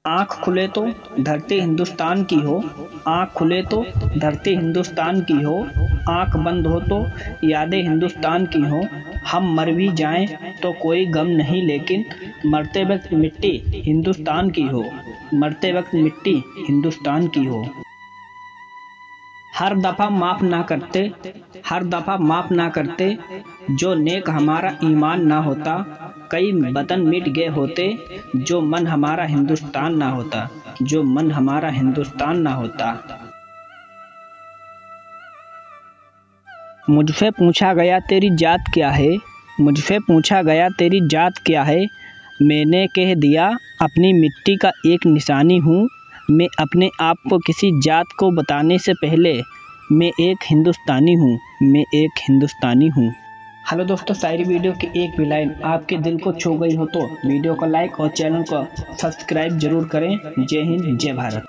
आँख खुले तो धरती हिंदुस्तान की हो, आँख खुले तो धरती हिंदुस्तान की हो, आँख बंद हो तो यादें हिंदुस्तान की हो। हम मर भी जाएं तो कोई गम नहीं, लेकिन मरते वक्त मिट्टी हिंदुस्तान की हो, मरते वक्त मिट्टी हिंदुस्तान की हो। हर दफ़ा माफ़ ना करते, हर दफ़ा माफ़ ना करते, जो नेक हमारा ईमान ना होता। कई वतन मिट गए होते, जो मन हमारा हिंदुस्तान ना होता, जो मन हमारा हिंदुस्तान ना होता। मुझसे पूछा गया तेरी जात क्या है, मुझसे पूछा गया तेरी जात क्या है। मैंने कह दिया अपनी मिट्टी का एक निशानी हूँ। मैं अपने आप को किसी जात को बताने से पहले मैं एक हिंदुस्तानी हूँ, मैं एक हिंदुस्तानी हूँ। हेलो दोस्तों, शायरी वीडियो की एक भी लाइन आपके दिल को छू गई हो तो वीडियो को लाइक और चैनल को सब्सक्राइब जरूर करें। जय हिंद, जय भारत।